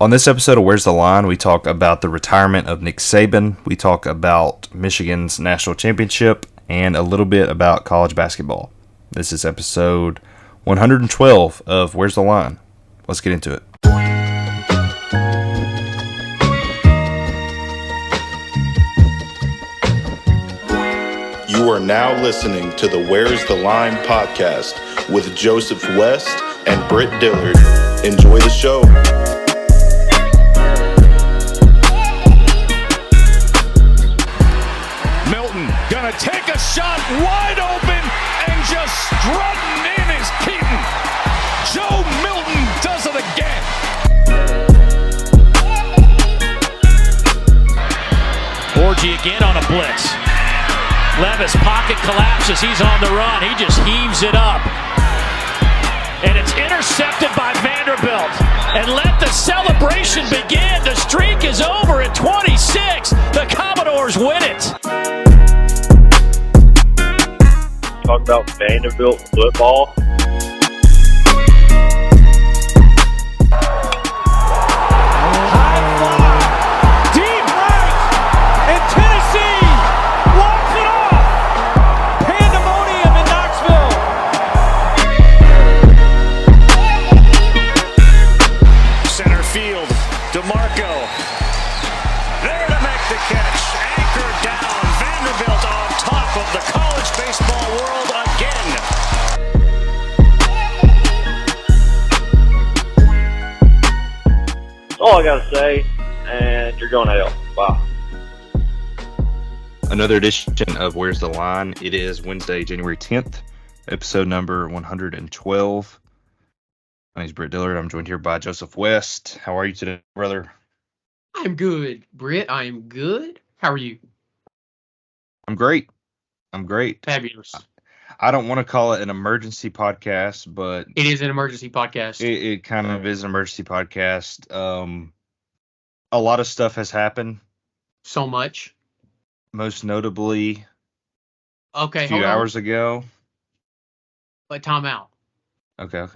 On this episode of Where's the Line, we talk about the retirement of Nick Saban, we talk about Michigan's national championship, and a little bit about college basketball. This is episode 112 of Where's the Line. Let's get into it. You are now listening to the Where's the Line podcast with Joseph West and Britt Dillard. Enjoy the show. Gonna take a shot wide open and just strutting in is Keaton. Joe Milton does it again. Orgy again on a blitz. Levis pocket collapses. He's on the run. He just heaves it up. And it's intercepted by Vanderbilt. And let the celebration begin. The streak is over at 26. The Commodores win it. Talk about Vanderbilt football. High fly, deep right, and Tennessee walks it off. Pandemonium in Knoxville. Center field, DeMarco. There to make the catch. Anchored down. Vanderbilt on top of the college baseball world again. That's all I gotta say, and you're going to hell. Bye. Another edition of Where's the Line. It is Wednesday, January 10th, episode number 112. My name is Britt Dillard. I'm joined here by Joseph West. How are you today, brother? I'm good, Britt. I am good. How are you? I'm great. Fabulous. I don't want to call it an emergency podcast, but It is an emergency podcast. it kind of is an emergency podcast. A lot of stuff has happened, So much. most notably Okay, a few hold on. hours ago. But time out. Okay.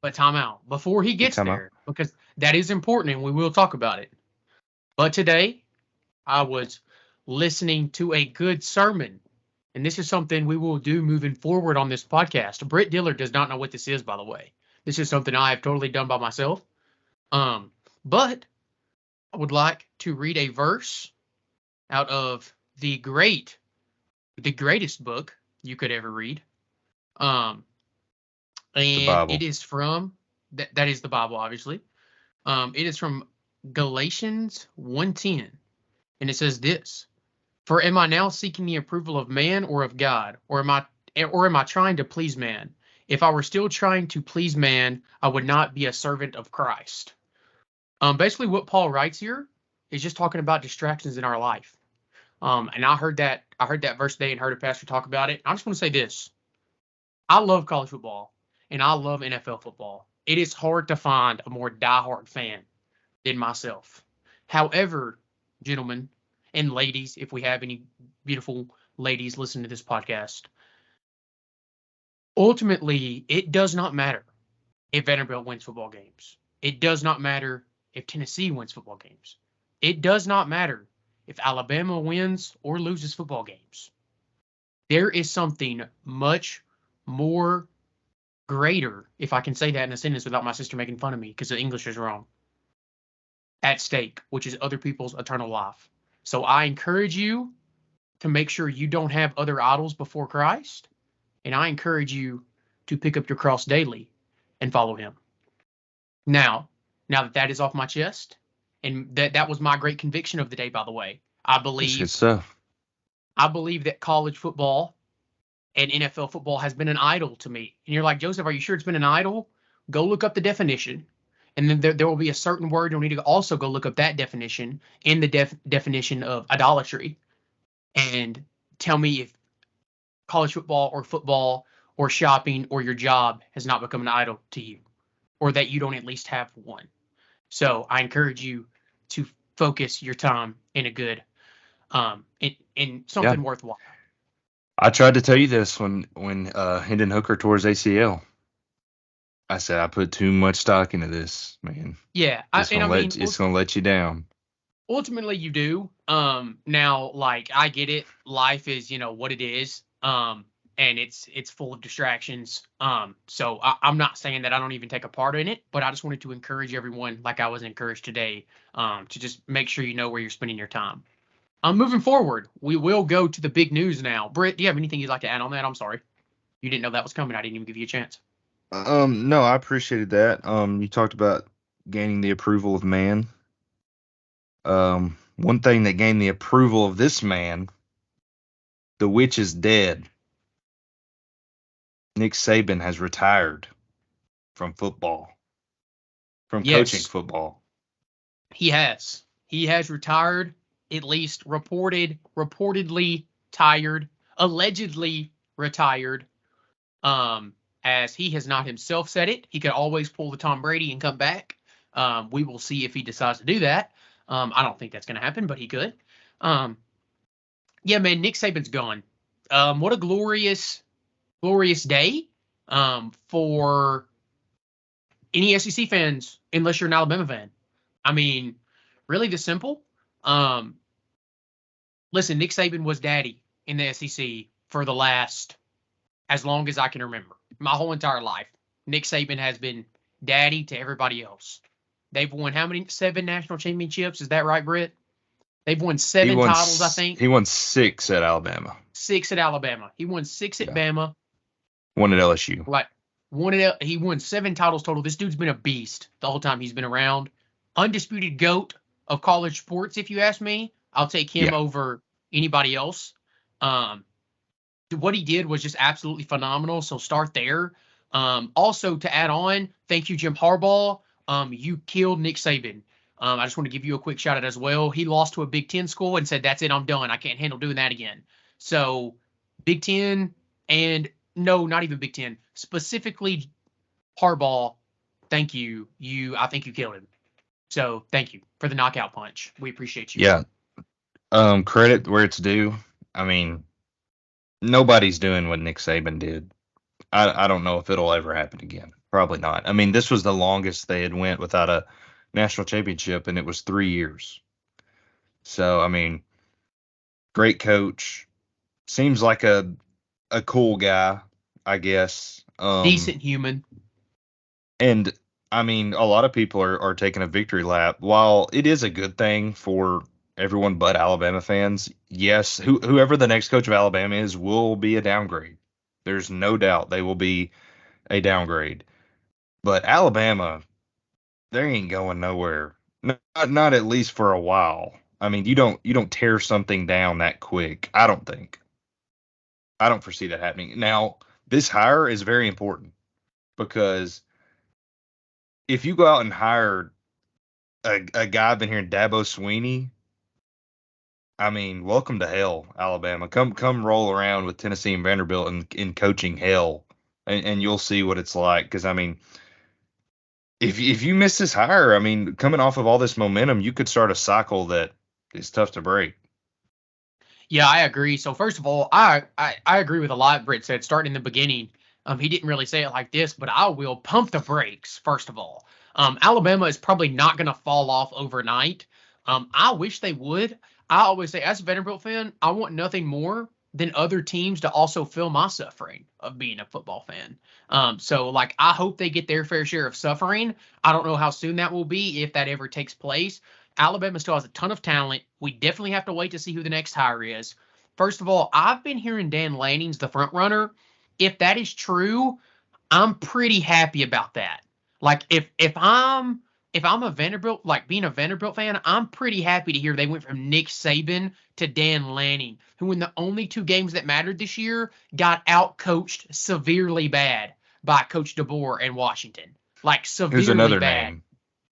But time out. Before he gets Time out. there, because that is important and we will talk about it. But today, I was listening to a good sermon. And this is something we will do moving forward on this podcast. Britt Dillard does not know what this is, by the way. This is something I have totally done by myself. But I would like to read a verse out of the greatest book you could ever read. And Bible. it is from that is the Bible, obviously. It is from Galatians 1:10, and it says this: "For am I now seeking the approval of man or of God, or am I trying to please man? If I were still trying to please man, I would not be a servant of Christ." Basically, what Paul writes here is just talking about distractions in our life. And I heard that verse today and heard a pastor talk about it. I just want to say this: I love college football and I love NFL football. It is hard to find a more diehard fan than myself. However, gentlemen and ladies, if we have any beautiful ladies listening to this podcast, ultimately, it does not matter if Vanderbilt wins football games. It does not matter if Tennessee wins football games. It does not matter if Alabama wins or loses football games. There is something much more greater, if I can say that in a sentence without my sister making fun of me because the English is wrong, at stake, which is other people's eternal life. So I encourage you to make sure you don't have other idols before Christ, and I encourage you to pick up your cross daily and follow him. Now that is off my chest, and that was my great conviction of the day, by the way. I That's believe good stuff. that college football and NFL football has been an idol to me. And you're like, Joseph, are you sure it's been an idol? Go look up the definition. And then there will be a certain word you'll need to also go look up that definition in the definition of idolatry. And tell me if college football or shopping or your job has not become an idol to you, or that you don't at least have one. So I encourage you to focus your time in a good, in something worthwhile. I tried to tell you this when Hendon Hooker tore his ACL. I said I put too much stock into this, man. Yeah, It's gonna let you down. ultimately you do. Now, like, I get it. Life is, what it is. And it's full of distractions. So I'm not saying that I don't even take a part in it, but I just wanted to encourage everyone, like I was encouraged today, to just make sure you know where you're spending your time. Moving forward, we will go to the big news now. Britt, do you have anything you'd like to add on that? I'm sorry, you didn't know that was coming. I didn't even give you a chance. No, I appreciated that. You talked about gaining the approval of man. One thing that gained the approval of this man, the witch is dead. Nick Saban has retired from football, from coaching Yes, football. he has. He has retired, at least reportedly tired, allegedly retired. As he has not himself said it, he could always pull the Tom Brady and come back. We will see if he decides to do that. I don't think that's going to happen, but he could. Yeah, man, Nick Saban's gone. What a glorious day for any SEC fans, unless you're an Alabama fan. I mean, really this simple. Listen, Nick Saban was daddy in the SEC for the last, as long as I can remember, my whole entire life. Nick Saban has been daddy to everybody else. They've won how many? 7 national championships. Is that right, Britt? They've won 7 titles, I think. He won 6 at Alabama. 6 at Alabama. He won 6 at Bama. 1 at LSU. He won 7 titles total. This dude's been a beast the whole time he's been around. Undisputed GOAT of college sports, if you ask me. I'll take him over anybody else. What he did was just absolutely phenomenal. So start there. Also, to add on, thank you, Jim Harbaugh. You killed Nick Saban. I just want to give you a quick shout out as well. He lost to a Big Ten school and said, "That's it, I'm done. I can't handle doing that again." So Big Ten, and no, not even Big Ten, specifically Harbaugh, thank you. I think you killed him. So thank you for the knockout punch. We appreciate you. Yeah. Credit where it's due. I mean, nobody's doing what Nick Saban did. I don't know if it'll ever happen again. Probably not. I mean, this was the longest they had went without a national championship, and it was 3 years. So, I mean, great coach. Seems like a cool guy, I guess. Decent human. And, I mean, a lot of people are taking a victory lap. While it is a good thing for everyone but Alabama fans, yes, whoever the next coach of Alabama is will be a downgrade. There's no doubt they will be a downgrade. But Alabama, they ain't going nowhere. Not at least for a while. I mean, you don't tear something down that quick. I don't think. I don't foresee that happening. Now, this hire is very important because if you go out and hire a guy I've been hearing, Dabo Swinney, I mean, welcome to hell, Alabama. Come roll around with Tennessee and Vanderbilt in coaching hell, and you'll see what it's like. Because I mean, if you miss this hire, I mean, coming off of all this momentum, you could start a cycle that is tough to break. Yeah, I agree. So first of all, I agree with a lot Britt said. Starting in the beginning, he didn't really say it like this, but I will pump the brakes. First of all, Alabama is probably not going to fall off overnight. I wish they would. I always say, as a Vanderbilt fan, I want nothing more than other teams to also feel my suffering of being a football fan. So, like, I hope they get their fair share of suffering. I don't know how soon that will be, if that ever takes place. Alabama still has a ton of talent. We definitely have to wait to see who the next hire is. First of all, I've been hearing Dan Lanning's the front runner. If that is true, I'm pretty happy about that. Like, if I'm a Vanderbilt, like being a Vanderbilt fan, I'm pretty happy to hear they went from Nick Saban to Dan Lanning, who in the only 2 games that mattered this year got out-coached severely bad by Coach DeBoer and Washington. Like, severely Who's another bad. name?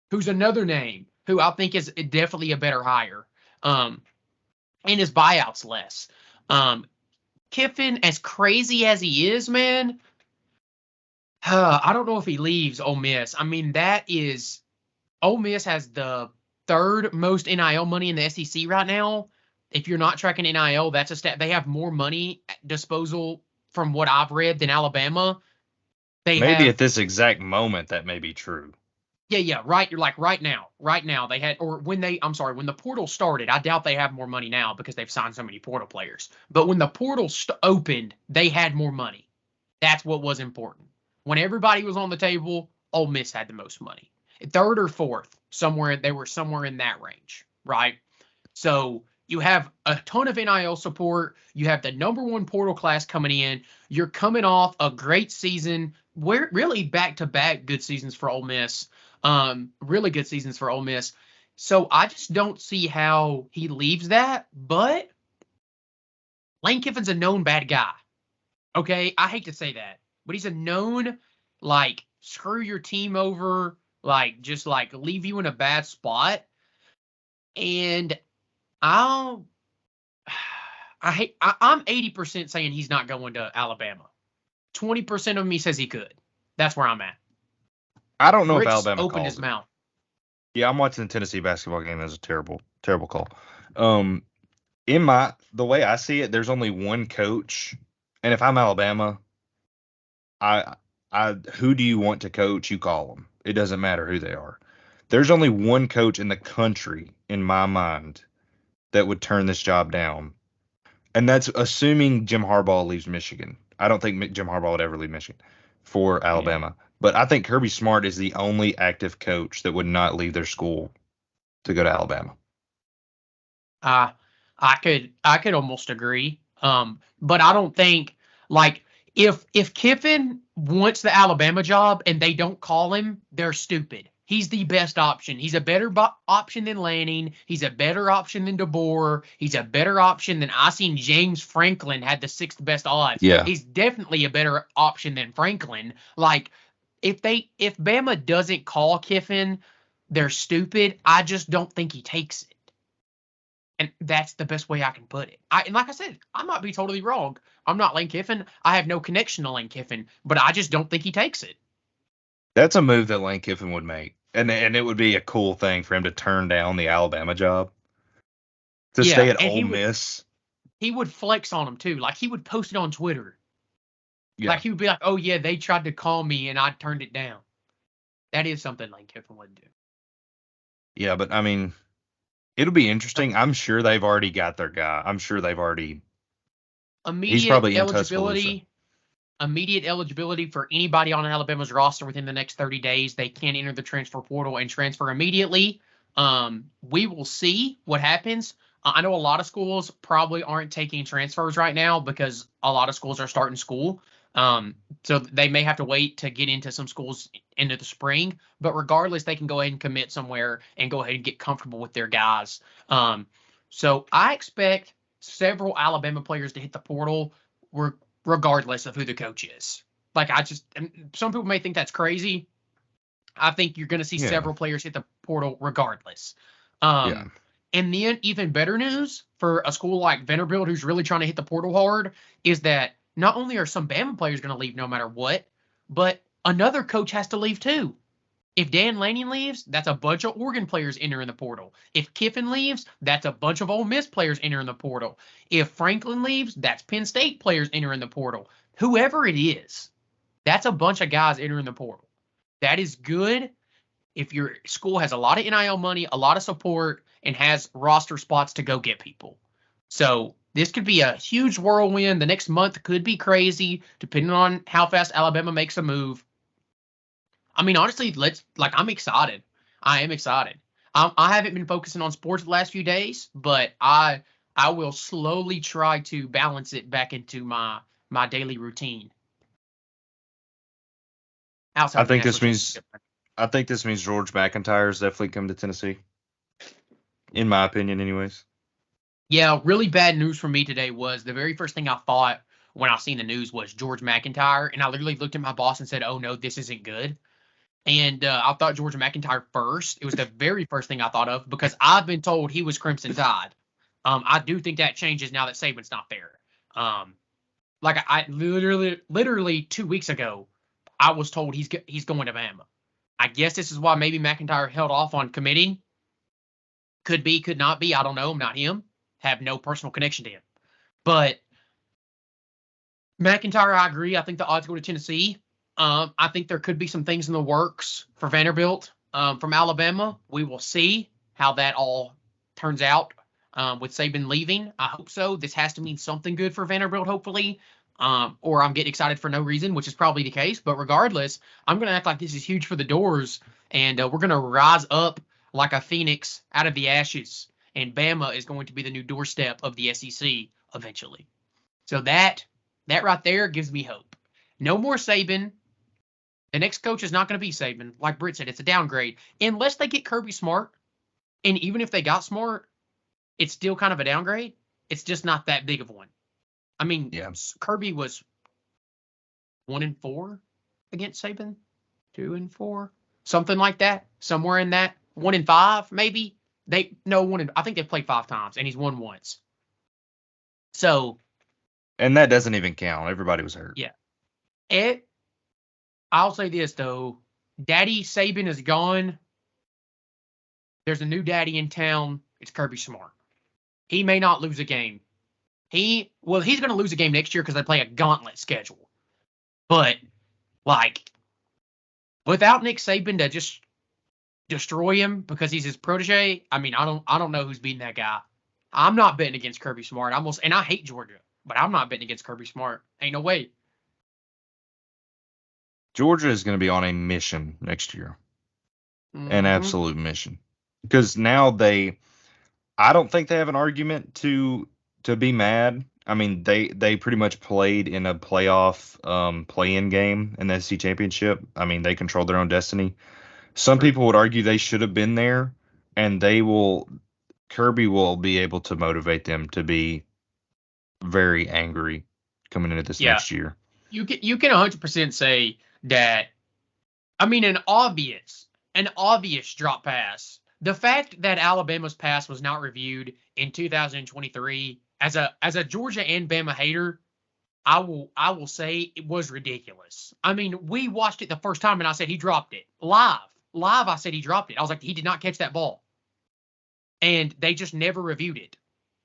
Who's another name? Who I think is definitely a better hire. And his buyout's less. Kiffin, as crazy as he is, man, I don't know if he leaves Ole Miss. I mean, Ole Miss has the 3rd most NIL money in the SEC right now. If you're not tracking NIL, that's a stat. They have more money at disposal, from what I've read, than Alabama. They Maybe have at this exact moment that may be true. Yeah, right. You're like right now they had, or when when the portal started, I doubt they have more money now because they've signed so many portal players. But when the portal opened, they had more money. That's what was important. When everybody was on the table, Ole Miss had the most money. Third or fourth, they were somewhere in that range, right? So you have a ton of NIL support. You have the number one portal class coming in. You're coming off a great season, where really back to back good seasons for Ole Miss. Really good seasons for Ole Miss. So I just don't see how he leaves that. But Lane Kiffin's a known bad guy. Okay, I hate to say that, but he's a known like screw your team over, like just like leave you in a bad spot. And I'll I'm 80% saying he's not going to Alabama. 20% of me says he could. That's where I'm at. I don't know Britt if just Alabama opened calls his it. mouth. Yeah, I'm watching the Tennessee basketball game. That's a terrible, terrible call. The way I see it, there's only one coach, and if I'm Alabama, I who do you want to coach? You call them. It doesn't matter who they are. There's only one coach in the country, in my mind, that would turn this job down, and that's assuming Jim Harbaugh leaves Michigan. I don't think Jim Harbaugh would ever leave Michigan for Alabama, but I think Kirby Smart is the only active coach that would not leave their school to go to Alabama. I could almost agree. But I don't think like if Kiffin wants the Alabama job and they don't call him, they're stupid. He's the best option. He's a better option than Lanning. He's a better option than DeBoer. He's a better option than I seen James Franklin had the sixth best odds. Yeah. He's definitely a better option than Franklin. Like if Bama doesn't call Kiffin, they're stupid. I just don't think he takes it. And that's the best way I can put it. And like I said, I might be totally wrong. I'm not Lane Kiffin. I have no connection to Lane Kiffin, but I just don't think he takes it. That's a move that Lane Kiffin would make. And it would be a cool thing for him to turn down the Alabama job to stay at Ole Miss. He would flex on him too. Like he would post it on Twitter. Yeah. Like he would be like, "Oh yeah, they tried to call me and I turned it down." That is something Lane Kiffin would do. Yeah, but I mean, it'll be interesting. I'm sure they've already got their guy. I'm sure they've already. He's probably in Tuscaloosa. Immediate eligibility for anybody on Alabama's roster within the next 30 days. They can enter the transfer portal and transfer immediately. We will see what happens. I know a lot of schools probably aren't taking transfers right now because a lot of schools are starting school. So they may have to wait to get into some schools into the spring. But regardless, they can go ahead and commit somewhere and go ahead and get comfortable with their guys. So I expect several Alabama players to hit the portal regardless of who the coach is. Like some people may think that's crazy. I think you're going to see several players hit the portal regardless. And then even better news for a school like Vanderbilt, who's really trying to hit the portal hard, is that not only are some Bama players going to leave no matter what, but another coach has to leave too. If Dan Lanning leaves, that's a bunch of Oregon players entering the portal. If Kiffin leaves, that's a bunch of Ole Miss players entering the portal. If Franklin leaves, that's Penn State players entering the portal. Whoever it is, that's a bunch of guys entering the portal. That is good if your school has a lot of NIL money, a lot of support, and has roster spots to go get people. So this could be a huge whirlwind. The next month could be crazy, depending on how fast Alabama makes a move. I mean, honestly, I'm excited. I am excited. I haven't been focusing on sports the last few days, but I will slowly try to balance it back into my daily routine. I think this means George McIntyre is definitely come to Tennessee. In my opinion, anyways. Yeah, really bad news for me today was the very first thing I thought when I seen the news was George McIntyre, and I literally looked at my boss and said, "Oh no, this isn't good." And I thought George McIntyre first. It was the very first thing I thought of because I've been told he was Crimson Tide. I do think that changes now that Saban's not there. I literally 2 weeks ago, I was told he's going to Bama. I guess this is why maybe McIntyre held off on committing. Could be, could not be. I don't know. I'm not him. Have no personal connection to him. But McIntyre, I agree. I think the odds go to Tennessee. I think there could be some things in the works for Vanderbilt from Alabama. We will see how that all turns out with Saban leaving. I hope so. This has to mean something good for Vanderbilt, hopefully. Or I'm getting excited for no reason, which is probably the case. But regardless, I'm going to act like this is huge for the Doors, and we're going to rise up like a phoenix out of the ashes. And Bama is going to be the new doorstep of the SEC eventually. So that right there gives me hope. No more Saban. The next coach is not going to be Saban. Like Britt said, it's a downgrade. Unless they get Kirby Smart. And even if they got Smart, it's still kind of a downgrade. It's just not that big of one. I mean, Yeah. Kirby was 1-4 against Saban, 2-4, something like that, somewhere in that 1-5 maybe. I think they've played 5 times and he's won once. So, and that doesn't even count. Everybody was hurt. Yeah, I'll say this though, Daddy Saban is gone. There's a new daddy in town. It's Kirby Smart. He may not lose a game. He's going to lose a game next year because they play a gauntlet schedule. But, without Nick Saban to just destroy him because he's his protege, I mean, I don't know who's beating that guy. I'm not betting against Kirby Smart. And I hate Georgia, but I'm not betting against Kirby Smart. Ain't no way. Georgia is going to be on a mission next year. Mm-hmm. An absolute mission. Because now I don't think they have an argument to be mad. I mean, they pretty much played in a playoff play-in game in the SEC championship. I mean, they controlled their own destiny. Some people would argue they should have been there, and Kirby will be able to motivate them to be very angry coming into this next year. You can 100% say that. I mean, an obvious drop pass. The fact that Alabama's pass was not reviewed in 2023, as a Georgia and Bama hater, I will say it was ridiculous. I mean, we watched it the first time and I said he dropped it. Live, I said he dropped it. I was like, he did not catch that ball. And they just never reviewed it.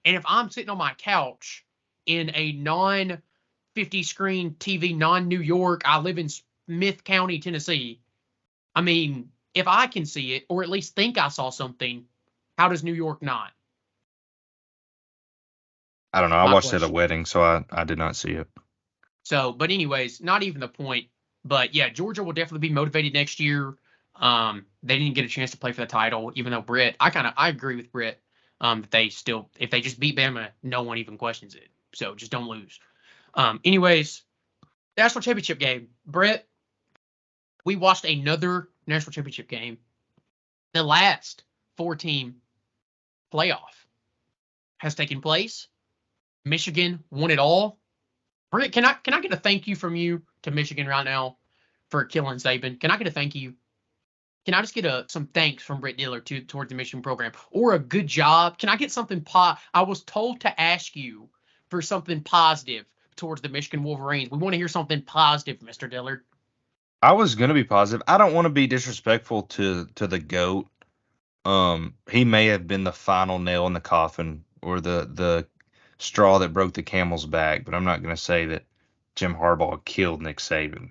And if I'm sitting on my couch in a non-50 screen TV, non-New York, I live in Smith County, Tennessee. I mean, if I can see it, or at least think I saw something, how does New York not? I don't know. I watched it at a wedding, so I did not see it. So, but anyways, not even the point. But yeah, Georgia will definitely be motivated next year. They didn't get a chance to play for the title, even though I agree with Britt. If they just beat Bama, no one even questions it. So just don't lose. Anyways, national championship game. Britt, we watched another national championship game. The last 4-team playoff has taken place. Michigan won it all. Britt, can I get a thank you from you to Michigan right now for killing Saban? Can I get a thank you? Can I just get some thanks from Britt Diller towards the Michigan program, or a good job? Can I get something I was told to ask you for something positive towards the Michigan Wolverines. We want to hear something positive, Mr. Dillard. I was going to be positive. I don't want to be disrespectful to the GOAT. He may have been the final nail in the coffin, or the straw that broke the camel's back, but I'm not going to say that Jim Harbaugh killed Nick Saban.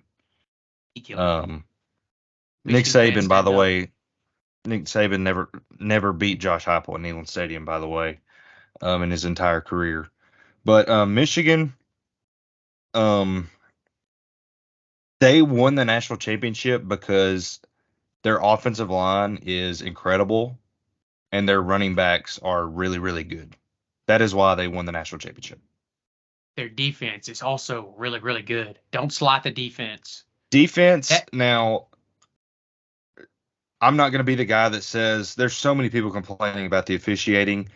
He killed him. Nick Saban, by the way, Nick Saban never beat Josh Heupel at Neyland Stadium, by the way, in his entire career. But Michigan, they won the national championship because their offensive line is incredible and their running backs are really, really good. That is why they won the national championship. Their defense is also really, really good. Don't slight the defense. Now, I'm not going to be the guy that says there's so many people complaining about the officiating.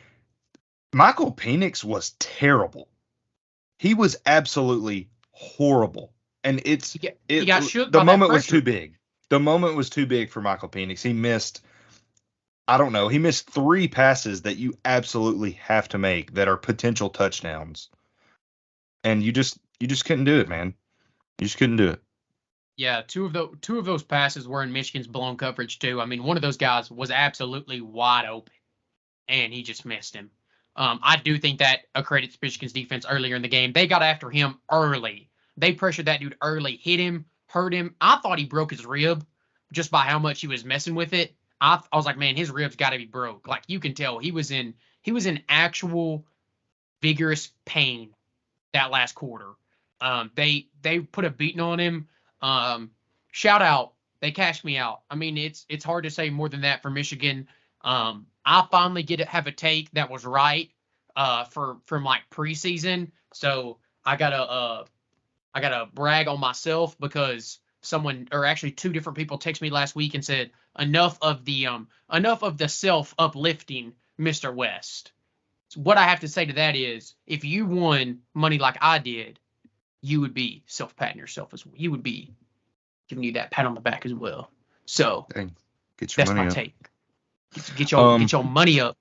Michael Penix was terrible. He was absolutely horrible. And he got shook. The moment was too big. The moment was too big for Michael Penix. He missed 3 passes that you absolutely have to make that are potential touchdowns. And you just couldn't do it, man. You just couldn't do it. Yeah, two of those passes were in Michigan's blown coverage too. I mean, one of those guys was absolutely wide open, and he just missed him. I do think that accredits Michigan's defense earlier in the game. They got after him early. They pressured that dude early, hit him hurt him. I thought he broke his rib just by how much he was messing with it. I was like, man, his rib's got to be broke. Like you can tell he was in actual vigorous pain that last quarter. They put a beating on him. Shout out, they cashed me out. I mean, it's hard to say more than that for Michigan. I finally have a take that was right from like preseason. So I gotta brag on myself because someone, or actually two different people, texted me last week and said enough of the self uplifting, Mr. West. So what I have to say to that is, if you won money like I did, you would be self patting yourself as well. You would be giving you that pat on the back as well. So Dang, get your that's money my up. take. Get your money up.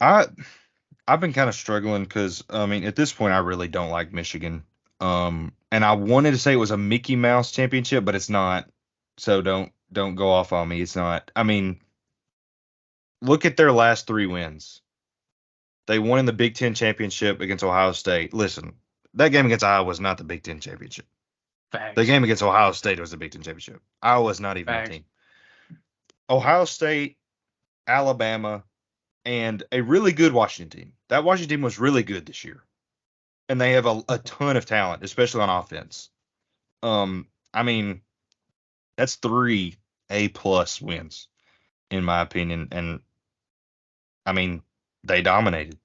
I've been kind of struggling because I mean at this point I really don't like Michigan. And I wanted to say it was a Mickey Mouse championship, but it's not. So don't go off on me. It's not. I mean, look at their last 3 wins. They won in the Big Ten championship against Ohio State. Listen, that game against Iowa was not the Big Ten championship. Facts. The game against Ohio State was the Big Ten championship. Iowa's not even a team. Ohio State, Alabama, and a really good Washington team. That Washington team was really good this year. And they have a ton of talent, especially on offense. I mean, that's 3 A+ wins, in my opinion. And, I mean, they dominated.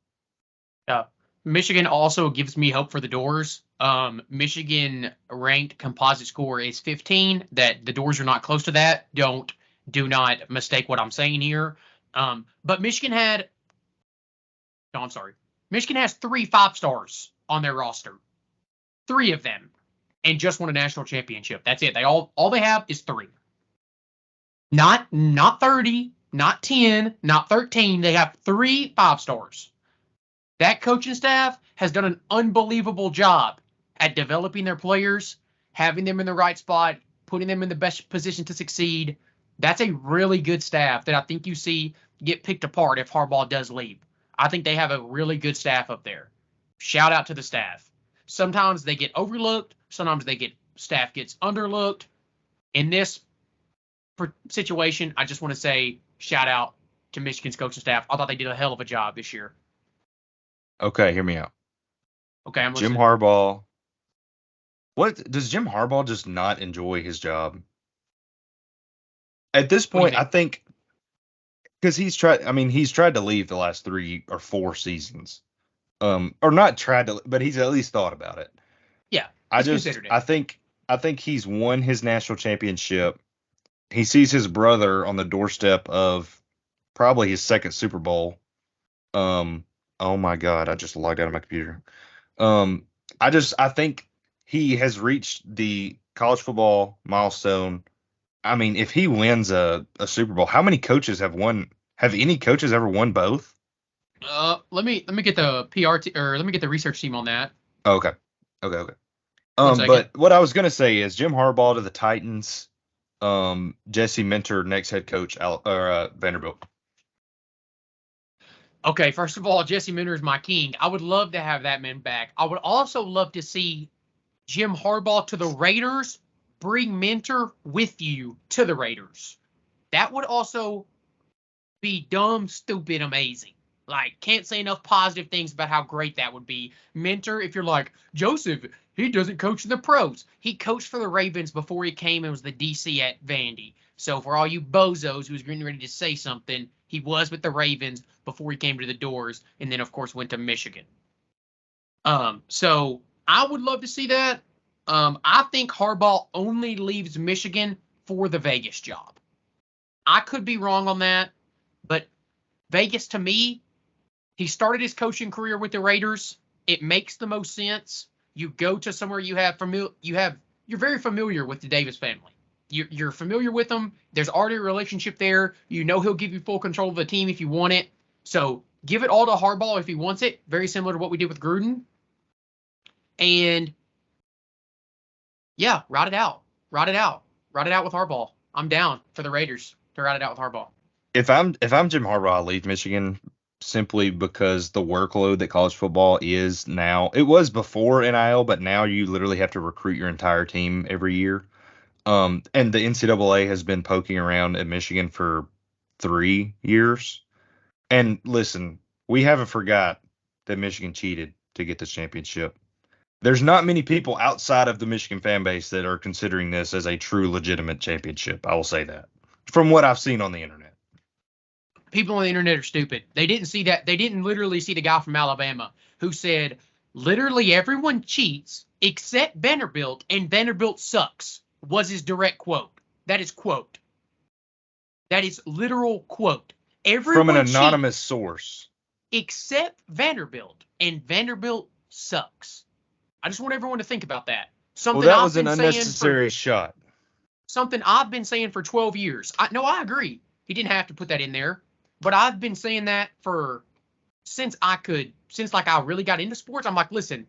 Yeah. Michigan also gives me hope for the Doors. Michigan ranked composite score is 15. That the Doors are not close to that. Do not mistake what I'm saying here. But Michigan has 3 5-stars on their roster. 3 of them. And just won a national championship. That's it. All they have is 3. Not 30, not 10, not 13. They have 3 5-stars. That coaching staff has done an unbelievable job at developing their players, having them in the right spot, putting them in the best position to succeed. That's a really good staff that I think you see get picked apart if Harbaugh does leave. I think they have a really good staff up there. Shout out to the staff. Sometimes they get overlooked. Sometimes staff gets underlooked. In this situation, I just want to say shout out to Michigan's coaching staff. I thought they did a hell of a job this year. Okay, hear me out. Okay, I'm Jim listening. Harbaugh. What does Jim Harbaugh just not enjoy his job? At this point, I think because he's tried to leave the last 3 or 4 seasons. Or not tried to, but he's at least thought about it. Yeah. I think he's won his national championship. He sees his brother on the doorstep of probably his 2nd Super Bowl. Oh my God, I just logged out of my computer. I think he has reached the college football milestone. I mean, if he wins a Super Bowl, how many coaches have won? Have any coaches ever won both? Let me get the let me get the research team on that. Okay. But what I was gonna say is Jim Harbaugh to the Titans, Jesse Minter, next head coach, Vanderbilt. Okay, first of all, Jesse Minter is my king. I would love to have that man back. I would also love to see Jim Harbaugh to the Raiders. Bring Minter with you to the Raiders. That would also be dumb, stupid, amazing. Like, can't say enough positive things about how great that would be. Minter, if you're like, Joseph, he doesn't coach in the pros. He coached for the Ravens before he came and was the DC at Vandy. So for all you bozos who's getting ready to say something, he was with the Ravens before he came to the Doors, and then, of course, went to Michigan. So I would love to see that. I think Harbaugh only leaves Michigan for the Vegas job. I could be wrong on that, but Vegas, to me, he started his coaching career with the Raiders. It makes the most sense. You go to somewhere you're very familiar with the Davis family. You're familiar with them. There's already a relationship there. You know he'll give you full control of the team if you want it. So give it all to Harbaugh if he wants it. Very similar to what we did with Gruden. And yeah, ride it out with Harbaugh. I'm down for the Raiders to ride it out with Harbaugh. If I'm Jim Harbaugh, I leave Michigan. simply because the workload that college football is now. It was before NIL, but now you literally have to recruit your entire team every year. And the NCAA has been poking around at Michigan for 3 years. And listen, we haven't forgot that Michigan cheated to get this championship. There's not many people outside of the Michigan fan base that are considering this as a true legitimate championship. I will say that from what I've seen on the internet. People on the internet are stupid. They didn't see that. They didn't literally see the guy from Alabama who said, literally everyone cheats except Vanderbilt, and Vanderbilt sucks, was his direct quote. That is quote. That is literal quote. Everyone From an cheats anonymous source. except Vanderbilt, and Vanderbilt sucks. I just want everyone to think about that. Well, that was an unnecessary shot. Something I've been saying for 12 years. I agree. He didn't have to put that in there. But I've been saying that since I really got into sports. I'm like, listen,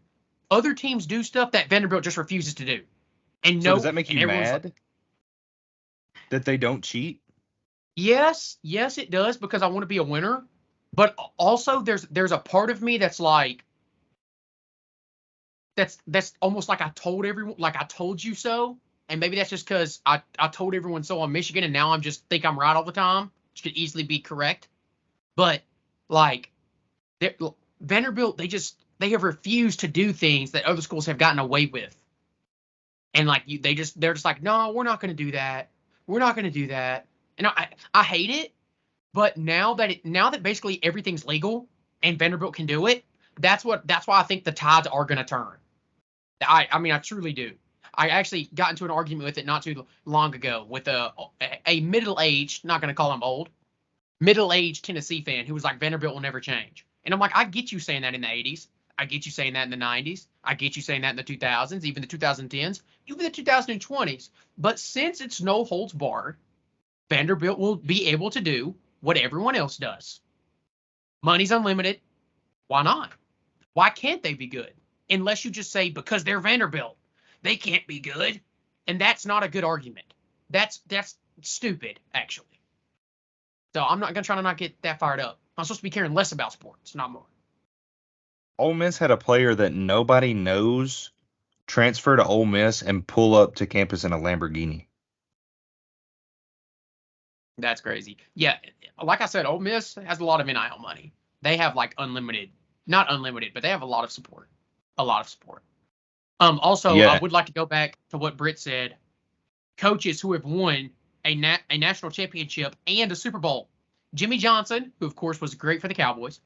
other teams do stuff that Vanderbilt just refuses to do. And so does that make you mad like, that they don't cheat? Yes, it does, because I want to be a winner. But also there's a part of me that's like, that's almost like I told everyone, like I told you so. And maybe that's just because I told everyone so on Michigan, and now I'm just think I'm right all the time, which could easily be correct. But like Vanderbilt, they have refused to do things that other schools have gotten away with. And like they're just like, no, we're not going to do that. We're not going to do that. And I hate it. But now that basically everything's legal and Vanderbilt can do it, that's why I think the tides are going to turn. I mean, I truly do. I actually got into an argument with it not too long ago with a middle-aged, not going to call him old, middle-aged Tennessee fan who was like, Vanderbilt will never change. And I'm like, I get you saying that in the 80s. I get you saying that in the 90s. I get you saying that in the 2000s, even the 2010s, even the 2020s. But since it's no holds barred, Vanderbilt will be able to do what everyone else does. Money's unlimited. Why not? Why can't they be good? Unless you just say, because they're Vanderbilt, they can't be good. And that's not a good argument. That's stupid, actually. So I'm not going to try to not get that fired up. I'm supposed to be caring less about sports, not more. Ole Miss had a player that nobody knows transfer to Ole Miss and pull up to campus in a Lamborghini. That's crazy. Yeah, like I said, Ole Miss has a lot of NIL money. They have like not unlimited, but they have a lot of support. A lot of support. Also, yeah. I would like to go back to what Britt said. Coaches who have won a national championship and a Super Bowl. Jimmy Johnson, who of course was great for the Cowboys.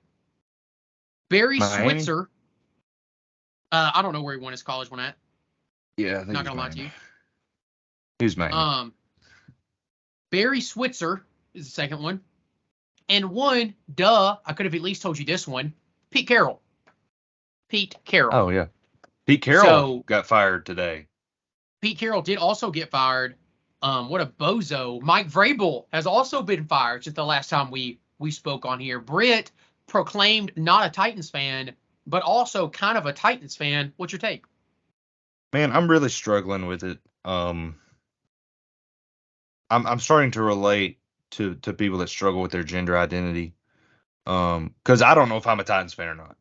Barry Switzer. I don't know where he won his college one at. Yeah, I think not gonna lie to you. Who's Miami? Barry Switzer is the second one. And one, I could have at least told you this one. Pete Carroll. Oh, yeah. Pete Carroll got fired today. Pete Carroll did also get fired. What a bozo. Mike Vrabel has also been fired since the last time we spoke on here. Britt proclaimed not a Titans fan, but also kind of a Titans fan. What's your take? Man, I'm really struggling with it. I'm starting to relate to people that struggle with their gender identity. Because I don't know if I'm a Titans fan or not.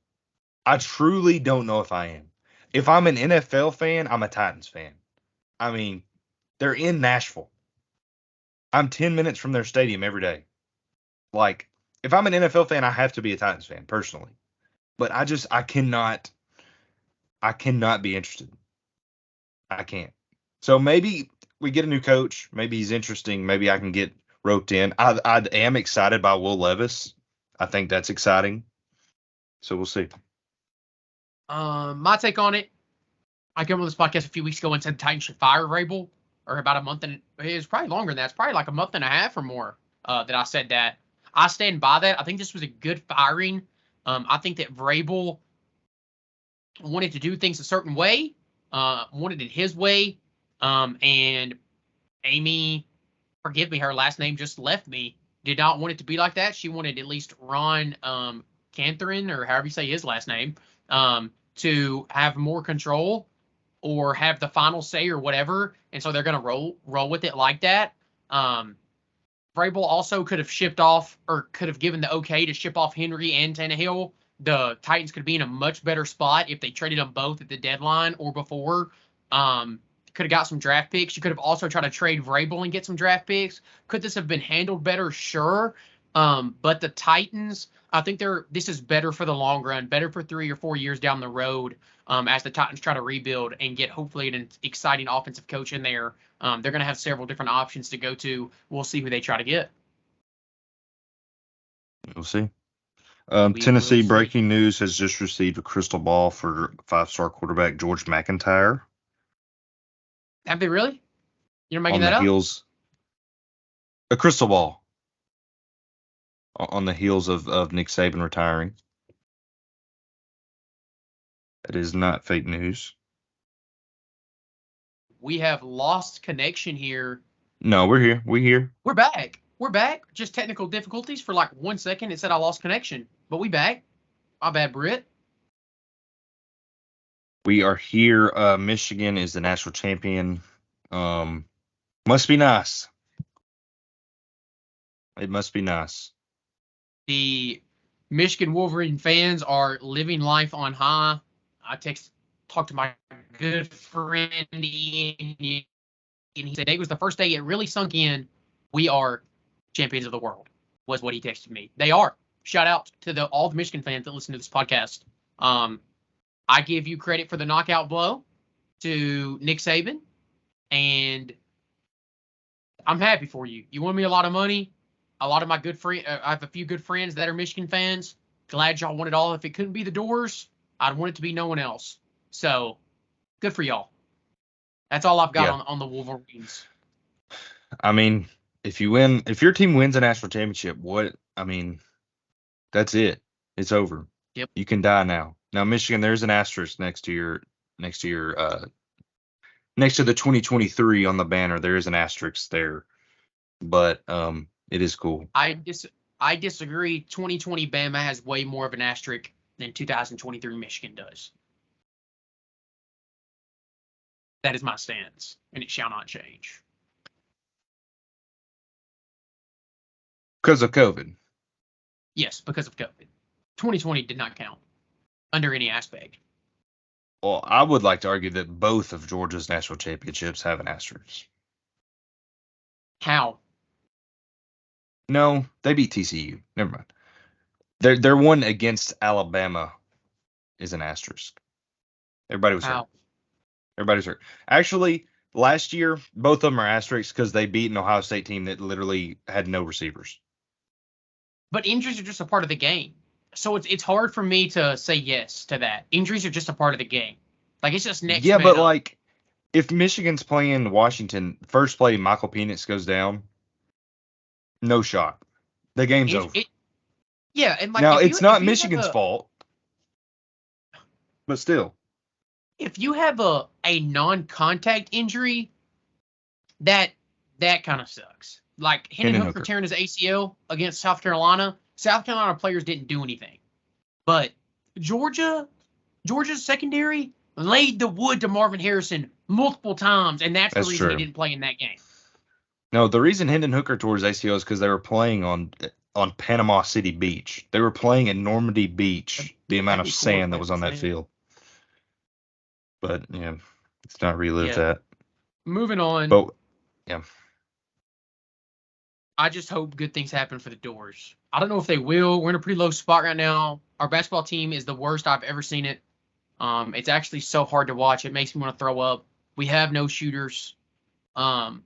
I truly don't know if I am. If I'm an NFL fan, I'm a Titans fan. I mean, they're in Nashville. I'm 10 minutes from their stadium every day. Like, if I'm an NFL fan, I have to be a Titans fan, personally. But I cannot be interested. I can't. So maybe we get a new coach. Maybe he's interesting. Maybe I can get roped in. I am excited by Will Levis. I think that's exciting. So we'll see. My take on it, I came on this podcast a few weeks ago and said the Titans should fire Vrabel, or about a month, and it was probably longer than that. It's probably like a month and a half or more that I said that. I stand by that. I think this was a good firing. I think that Vrabel wanted to do things a certain way, wanted it his way, and Amy, forgive me, her last name just left me, did not want it to be like that. She wanted at least Ron Cantharin, or however you say his last name, to have more control or have the final say or whatever. And so they're going to roll with it like that. Vrabel also could have shipped off or could have given the okay to ship off Henry and Tannehill. The Titans could be in a much better spot if they traded them both at the deadline or before. Could have got some draft picks. You could have also tried to trade Vrabel and get some draft picks. Could this have been handled better? Sure. But the Titans, I think this is better for the long run, better for 3 or 4 years down the road as the Titans try to rebuild and get hopefully an exciting offensive coach in there. They're going to have several different options to go to. We'll see who they try to get. We'll see. We Tennessee will see. breaking news has just received a crystal ball for 5-star quarterback George McIntyre. Have they really? You're making on that the up? heels, a crystal ball on the heels of Nick Saban retiring. That is not fake news. We have lost connection here. No, we're here. We're here. We're back. We're back. Just technical difficulties for like 1 second. It said I lost connection, but we back. My bad, Britt. We are here. Michigan is the national champion. Must be nice. It must be nice. The Michigan Wolverine fans are living life on high. I talked to my good friend Ian, and he said it was the first day it really sunk in. We are champions of the world, was what he texted me. They are. Shout out to all the Michigan fans that listen to this podcast. I give you credit for the knockout blow to Nick Saban, and I'm happy for you. You won me a lot of money. A lot of my good friends, I have a few good friends that are Michigan fans. Glad y'all won it all. If it couldn't be the Doors, I'd want it to be no one else. So, good for y'all. That's all I've got on the Wolverines. I mean, if your team wins a national championship, that's it. It's over. Yep. You can die now. Now, Michigan, there's an asterisk next to the 2023 on the banner. There is an asterisk there, but it is cool. I disagree. 2020 Bama has way more of an asterisk than 2023 Michigan does. That is my stance, and it shall not change. Because of COVID. Yes, because of COVID. 2020 did not count under any aspect. Well, I would like to argue that both of Georgia's national championships have an asterisk. How? No, they beat TCU. Never mind. Their one against Alabama is an asterisk. Everybody was hurt. Everybody's hurt. Actually, last year, both of them are asterisks because they beat an Ohio State team that literally had no receivers. But injuries are just a part of the game. So it's hard for me to say yes to that. Injuries are just a part of the game. Like, it's just next. Yeah, but up. like, if Michigan's playing Washington, first play, Michael Penix goes down, no shot. The game's over. Yeah, and like now it's not Michigan's fault, but still. If you have a non-contact injury, that kind of sucks. Like Hendon Hooker tearing his ACL against South Carolina. South Carolina players didn't do anything. But Georgia's secondary laid the wood to Marvin Harrison multiple times, and that's the reason he didn't play in that game. No, the reason Hendon Hooker tore his ACL is because they were playing on Panama City Beach. They were playing at Normandy Beach, the amount of sand that was on that field. But, yeah, let's not relive that. Moving on. But, yeah. I just hope good things happen for the Doors. I don't know if they will. We're in a pretty low spot right now. Our basketball team is the worst I've ever seen it. It's actually so hard to watch. It makes me want to throw up. We have no shooters. I'm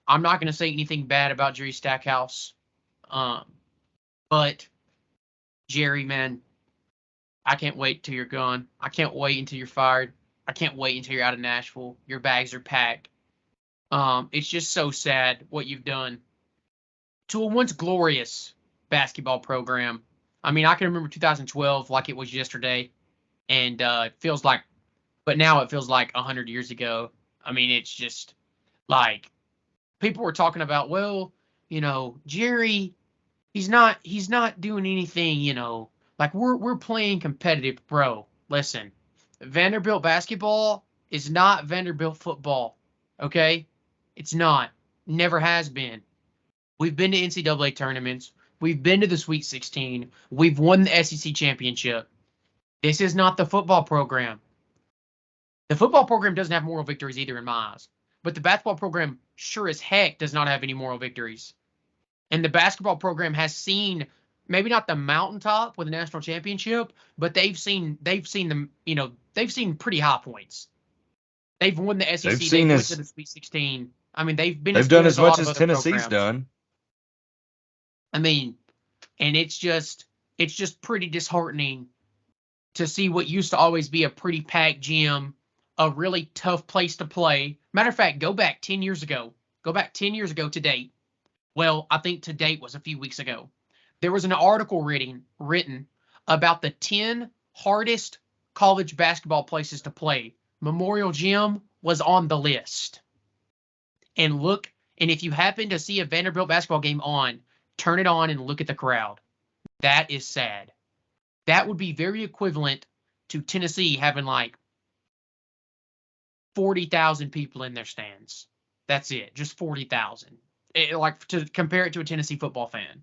not going to say anything bad about Jerry Stackhouse. But, Jerry, man, I can't wait till you're gone. I can't wait until you're fired. I can't wait until you're out of Nashville. Your bags are packed. It's just so sad what you've done to a once glorious basketball program. I mean, I can remember 2012 like it was yesterday, and it feels like, but now it feels like 100 years ago. I mean, it's just like people were talking about, well, Jerry, he's not doing anything, like we're playing competitive, bro. Listen, Vanderbilt basketball is not Vanderbilt football, okay? It's not. Never has been. We've been to NCAA tournaments. We've been to the Sweet 16. We've won the SEC championship. This is not the football program. The football program doesn't have moral victories either in my eyes. But the basketball program sure as heck does not have any moral victories. And the basketball program has seen maybe not the mountaintop with a national championship, but they've seen they've seen pretty high points. They've won the SEC. They went to the Sweet 16. I mean, they've done as much as Tennessee's done. I mean, and it's just pretty disheartening to see what used to always be a pretty packed gym, a really tough place to play. Matter of fact, go back 10 years ago. Go back 10 years ago to date. Well, I think to date was a few weeks ago. There was an article written about the 10 hardest college basketball places to play. Memorial Gym was on the list. And look, and if you happen to see a Vanderbilt basketball game on, turn it on and look at the crowd. That is sad. That would be very equivalent to Tennessee having like 40,000 people in their stands. That's it, just 40,000. Like to compare it to a Tennessee football fan.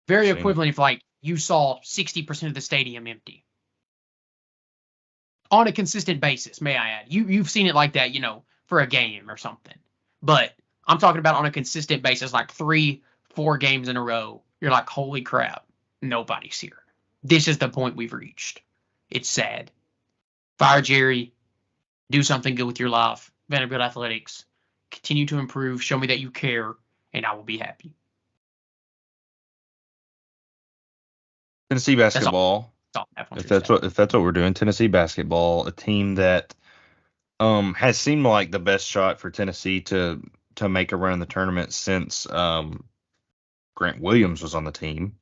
Very equivalent if like you saw 60% of the stadium empty. On a consistent basis, may I add. You've seen it like that, for a game or something. But I'm talking about on a consistent basis, like 3-4 games in a row. You're like, holy crap, nobody's here. This is the point we've reached. It's sad. Fire Jerry. Do something good with your life. Vanderbilt Athletics. Continue to improve. Show me that you care, and I will be happy. Tennessee basketball. If that's what we're doing, Tennessee basketball, a team that has seemed like the best shot for Tennessee to make a run in the tournament since Grant Williams was on the team.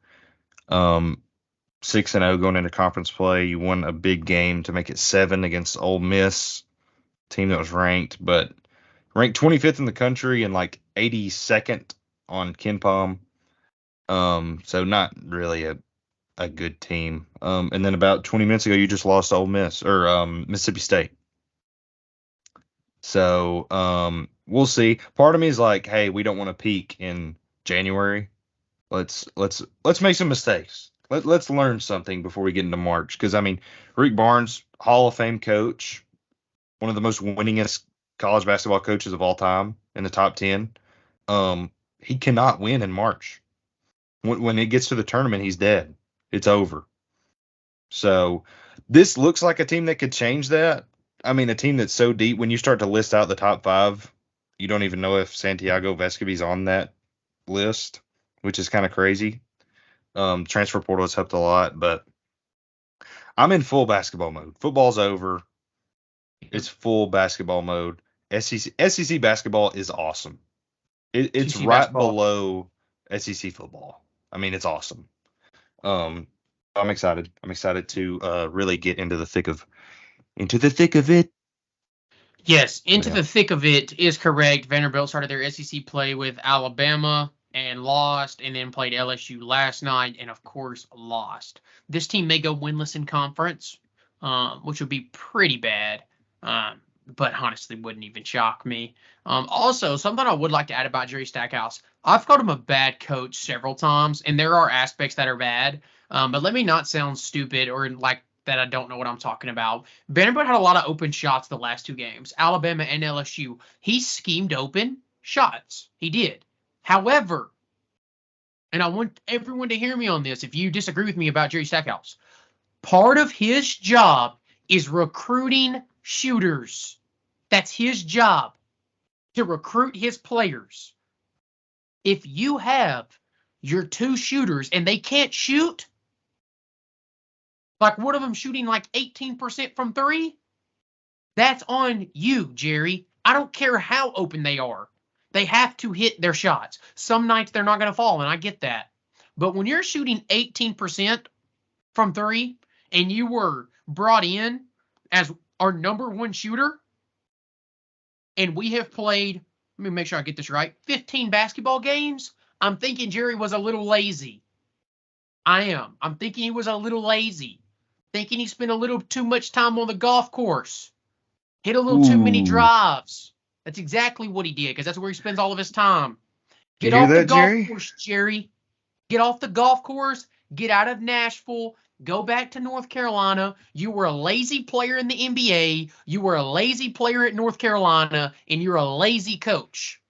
6-0 going into conference play. You won a big game to make it 7 against Ole Miss, team that was ranked 25th in the country and like 82nd on KenPom. So not really a good team. And then about 20 minutes ago, you just lost to Ole Miss or Mississippi State. So we'll see. Part of me is like, hey, we don't want to peak in January. Let's make some mistakes. Let's learn something before we get into March. Because I mean, Rick Barnes, Hall of Fame coach, one of the most winningest college basketball coaches of all time in the top 10. He cannot win in March. When it gets to the tournament, he's dead. It's over. So this looks like a team that could change that. I mean, a team that's so deep, when you start to list out the top 5, you don't even know if Santiago Vescovi's on that list, which is kind of crazy. Transfer portal has helped a lot, but I'm in full basketball mode. Football's over. It's full basketball mode. SEC basketball is awesome. It's right basketball below SEC football. I mean, it's awesome. I'm excited. I'm excited to really get into the thick of it. Yes, the thick of it is correct. Vanderbilt started their SEC play with Alabama and lost, and then played LSU last night, and of course lost. This team may go winless in conference, which would be pretty bad, but honestly wouldn't even shock me. Also, something I would like to add about Jerry Stackhouse, I've called him a bad coach several times, and there are aspects that are bad, but let me not sound stupid or like that I don't know what I'm talking about. Vanderbilt had a lot of open shots the last 2 games, Alabama and LSU. He schemed open shots. He did. However, and I want everyone to hear me on this if you disagree with me about Jerry Stackhouse, part of his job is recruiting shooters. That's his job, to recruit his players. If you have your 2 shooters and they can't shoot, like one of them shooting like 18% from 3, that's on you, Jerry. I don't care how open they are. They have to hit their shots. Some nights they're not going to fall, and I get that. But when you're shooting 18% from 3 and you were brought in as our number 1 shooter, and we have played, let me make sure I get this right, 15 basketball games, I'm thinking Jerry was a little lazy. I am. I'm thinking he was a little lazy. Thinking he spent a little too much time on the golf course. Hit a little too many drives. That's exactly what he did, because that's where he spends all of his time. Get You hear off the that, golf Jerry? course, Jerry. Get off the golf course. Get out of Nashville. Go back to North Carolina. You were a lazy player in the NBA. You were a lazy player at North Carolina, and you're a lazy coach.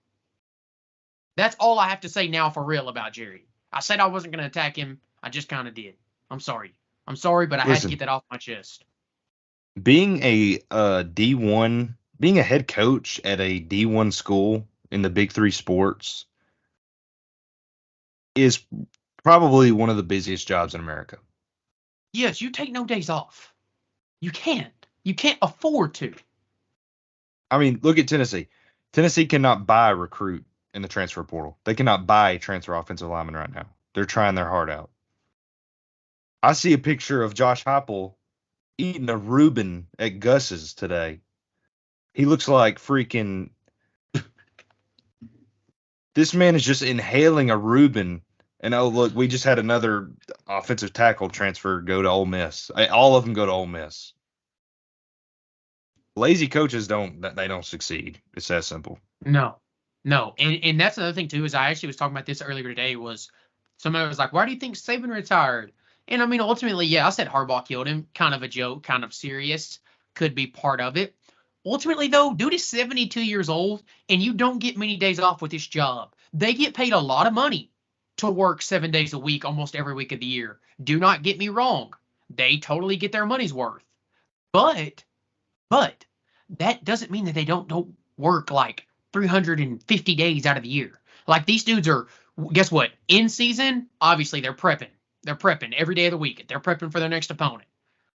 That's all I have to say now for real about Jerry. I said I wasn't going to attack him. I just kind of did. I'm sorry. But I had to Listen. get that off my chest. Being a D1, being a head coach at a D1 school in the Big Three sports is probably one of the busiest jobs in America. Yes, you take no days off. You can't. You can't afford to. I mean, look at Tennessee. Tennessee cannot buy a recruit in the transfer portal. They cannot buy a transfer offensive lineman right now. They're trying their heart out. I see a picture of Josh Heupel eating a Reuben at Gus's today. He looks like freaking. This man is just inhaling a Reuben. And oh, look, we just had another offensive tackle transfer go to Ole Miss. All of them go to Ole Miss. Lazy coaches don't succeed. It's that simple. No. And that's another thing too, is I actually was talking about this earlier today, was somebody was like, why do you think Saban retired? And I mean, ultimately, yeah, I said Harbaugh killed him. Kind of a joke, kind of serious. Could be part of it. Ultimately, though, dude is 72 years old, and you don't get many days off with this job. They get paid a lot of money to work 7 days a week, almost every week of the year. Do not get me wrong. They totally get their money's worth. But that doesn't mean that they don't work like 350 days out of the year. Like these dudes are, guess what? In season, obviously they're prepping. They're prepping every day of the week. They're prepping for their next opponent.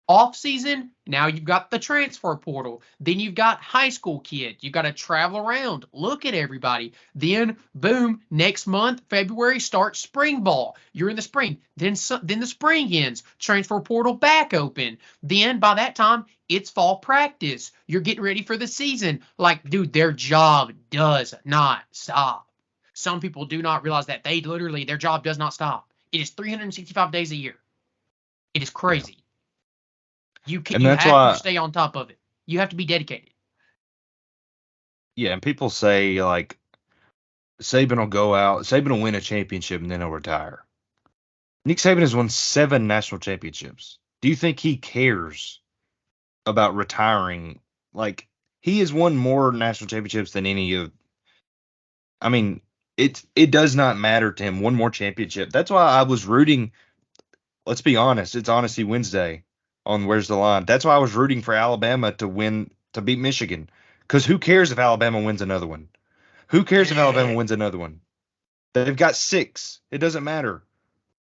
Off season, now you've got the transfer portal. Then you've got high school kids. You've got to travel around, look at everybody. Then, boom, next month, February, starts spring ball. You're in the spring. Then the spring ends. Transfer portal back open. Then, by that time, it's fall practice. You're getting ready for the season. Like, dude, their job does not stop. Some people do not realize that. Their job does not stop. It is 365 days a year. It is crazy. You have to stay on top of it. You have to be dedicated. Yeah, and people say, like, Saban will win a championship, and then he'll retire. Nick Saban has won 7 national championships. Do you think he cares about retiring? Like, he has won more national championships than any of. I mean, it does not matter to him. One more championship. That's why I was rooting. Let's be honest. It's Honesty Wednesday on Where's the Line. That's why I was rooting for Alabama to beat Michigan. Because who cares if Alabama wins another one? Who cares if Alabama wins another one? They've got 6. It doesn't matter.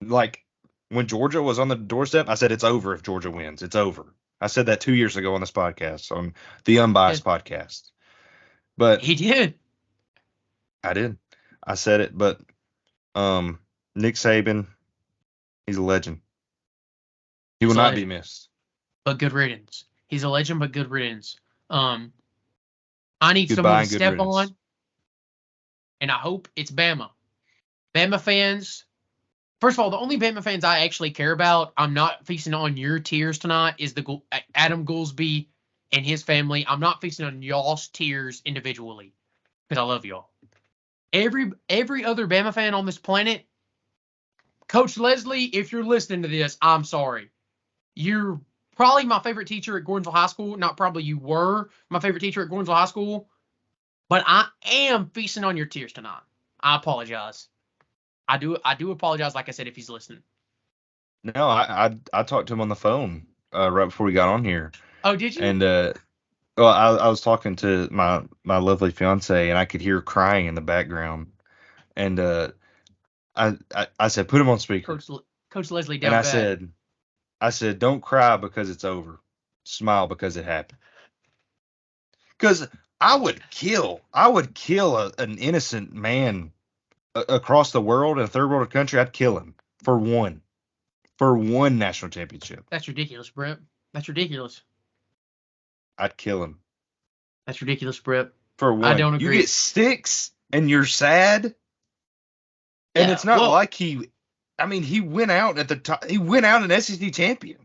Like, when Georgia was on the doorstep, I said it's over if Georgia wins. It's over. I said that 2 years ago on this podcast, on the Unbiased podcast. But he did. I did. I said it, but Nick Saban, he's a legend. He will not be missed. But good riddance. He's a legend, but good riddance. I need someone to step on, and I hope it's Bama. Bama fans. First of all, the only Bama fans I actually care about, I'm not feasting on your tears tonight, is the Adam Goolsby and his family. I'm not feasting on y'all's tears individually, because I love y'all. Every other Bama fan on this planet, Coach Leslie, if you're listening to this, I'm sorry. You're probably my favorite teacher at Gordonsville High School. Not probably, you were my favorite teacher at Gordonsville High School. But I am feasting on your tears tonight. I apologize. I do apologize, like I said, if he's listening. No, I talked to him on the phone right before we got on here. Oh, did you? And I was talking to my lovely fiance, and I could hear crying in the background. And I said, put him on speaker. Coach Leslie down and bad. I said, don't cry because it's over. Smile because it happened. Because I would kill an innocent man across the world in a third world country. I'd kill him for one national championship. That's ridiculous, Brett. That's ridiculous. I'd kill him. That's ridiculous, Brett. For one. I don't agree. You get 6 and you're sad. And Yeah, it's not like he went out at the top. He went out an SEC champion.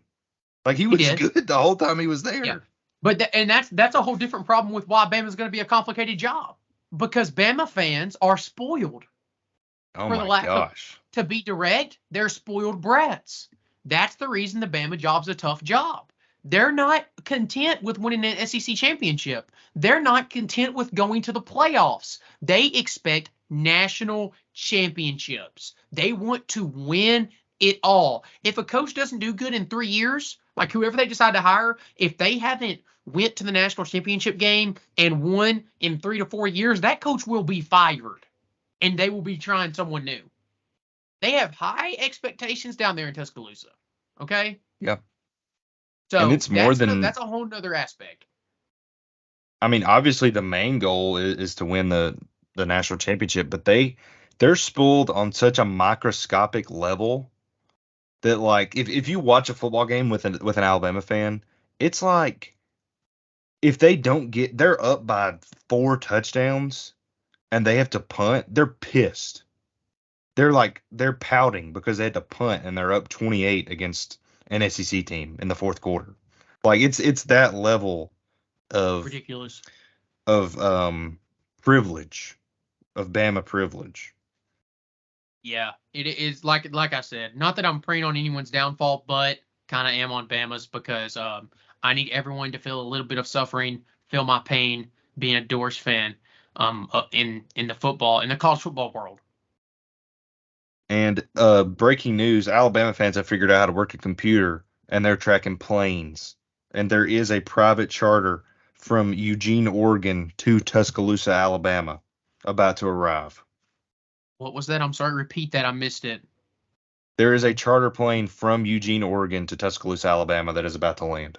Like, he was good the whole time he was there. Yeah. But that's a whole different problem with why Bama's going to be a complicated job. Because Bama fans are spoiled. Oh For the my lack of, gosh. to be direct, they're spoiled brats. That's the reason the Bama job's a tough job. They're not content with winning an SEC championship. They're not content with going to the playoffs. They expect national championships. They want to win it all. If a coach doesn't do good in 3 years, like whoever they decide to hire, if they haven't went to the national championship game and won in 3 to 4 years, that coach will be fired and they will be trying someone new. They have high expectations down there in Tuscaloosa. Okay? Yep. So And it's more that's a whole nother aspect. I mean, obviously the main goal is to win the national championship, but they're spoiled on such a microscopic level that, like, if you watch a football game with an Alabama fan, it's like if they don't get, they're up by 4 touchdowns and they have to punt, they're pissed. They're pouting because they had to punt and they're up 28 against an SEC team in the fourth quarter. Like it's that level of Ridiculous. Privilege, of Bama privilege. Yeah, it is like I said. Not that I'm preying on anyone's downfall, but kind of am on Bama's because I need everyone to feel a little bit of suffering, feel my pain, being a Doors fan in the college football world. And breaking news, Alabama fans have figured out how to work a computer and they're tracking planes. And there is a private charter from Eugene, Oregon to Tuscaloosa, Alabama about to arrive. What was that? I'm sorry, repeat that. I missed it. There is a charter plane from Eugene, Oregon to Tuscaloosa, Alabama that is about to land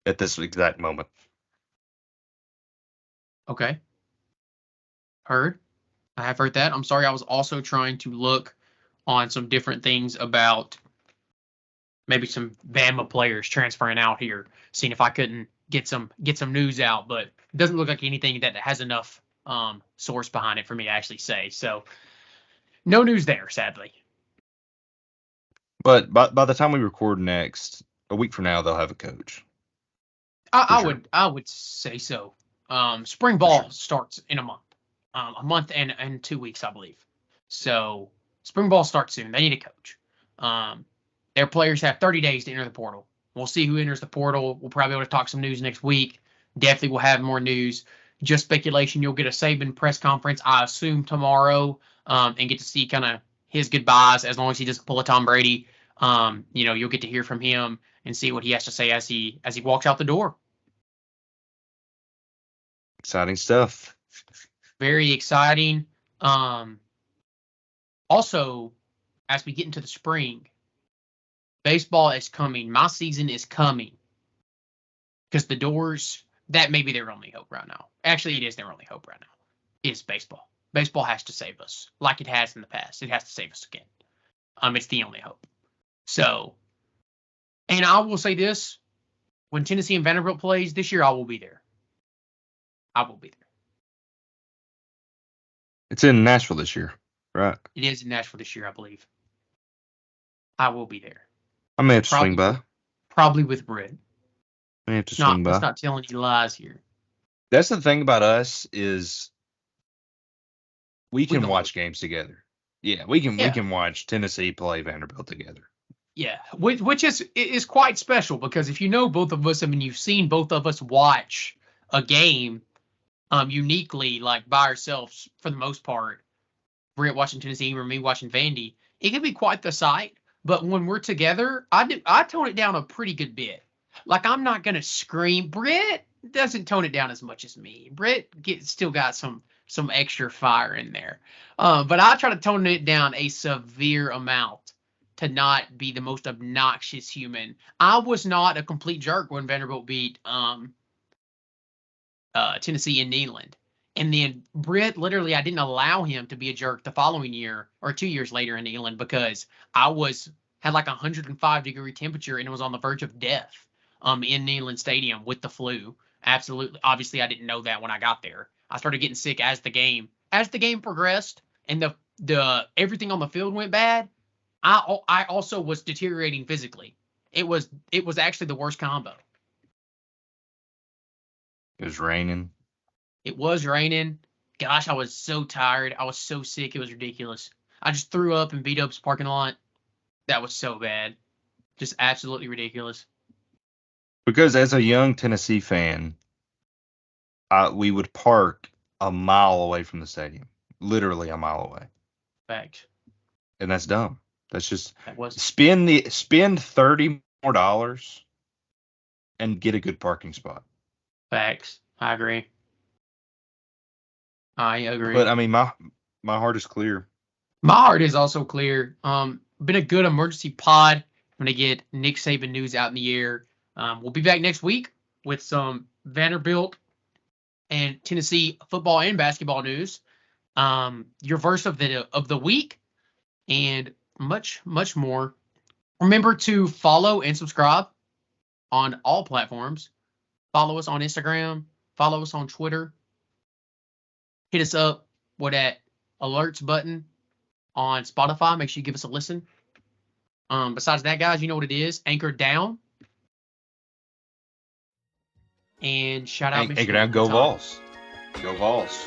at this exact moment. Okay. Heard. I have heard that. I'm sorry. I was also trying to look on some different things about maybe some Bama players transferring out here, seeing if I couldn't get some news out, but it doesn't look like anything that has enough source behind it for me to actually say. So no news there, sadly. But by the time we record next, a week from now, they'll have a coach. I would say so. Spring ball sure. starts in a month and 2 weeks, I believe. So spring ball starts soon. They need a coach. Their players have 30 days to enter the portal. We'll see who enters the portal. We'll probably be able to talk some news next week. Definitely will have more news. Just speculation. You'll get a Saban press conference, I assume, tomorrow, and get to see kind of his goodbyes. As long as he doesn't pull a Tom Brady, you'll get to hear from him and see what he has to say as he walks out the door. Exciting stuff. Very exciting. Also, as we get into the spring, baseball is coming. My season is coming. Because the Doors, that may be their only hope right now. Actually, it is their only hope right now. Is baseball. Baseball has to save us, like it has in the past. It has to save us again. It's the only hope. So, and I will say this: when Tennessee and Vanderbilt plays this year, I will be there. I will be there. It's in Nashville this year, right? It is in Nashville this year, I believe. I will be there. I may have to swing by. Probably with Britt. I may have to swing by. Let's not tell any lies here. That's the thing about us is we can watch games together. Yeah, we can watch Tennessee play Vanderbilt together. Yeah, which is quite special because if you know both of us, I mean, you've seen both of us watch a game uniquely, like by ourselves for the most part. Britt watching Tennessee or me watching Vandy, it can be quite the sight. But when we're together, I tone it down a pretty good bit. Like I'm not gonna scream. Britt doesn't tone it down as much as me. Britt still got some extra fire in there. But I try to tone it down a severe amount to not be the most obnoxious human. I was not a complete jerk when Vanderbilt beat Tennessee in Neyland. And then Britt, literally, I didn't allow him to be a jerk the following year or 2 years later in Neyland because I had like 105-degree temperature and it was on the verge of death in Neyland Stadium with the flu. Absolutely. Obviously, I didn't know that when I got there. I started getting sick as the game progressed and the everything on the field went bad. I also was deteriorating physically. It was actually the worst combo. It was raining. It was raining. Gosh, I was so tired. I was so sick. It was ridiculous. I just threw up in B-Dub's parking lot. That was so bad. Just absolutely ridiculous. Because as a young Tennessee fan, we would park a mile away from the stadium. Literally a mile away. Fact. And that's dumb. That's just That was spend $30 more and get a good parking spot. facts. I agree. But I mean, my heart is clear. My heart is also clear. Been a good emergency pod. I'm gonna get Nick Saban news out in the air. We'll be back next week with some Vanderbilt and Tennessee football and basketball news. Your verse of the week, and much more. Remember to follow and subscribe on all platforms. Follow us on Instagram. Follow us on Twitter. Hit us up with that alerts button on Spotify. Make sure you give us a listen. Besides that, guys, you know what it is. Anchor down. And shout out Michigan. Anchor down. Go Vols. Go Vols.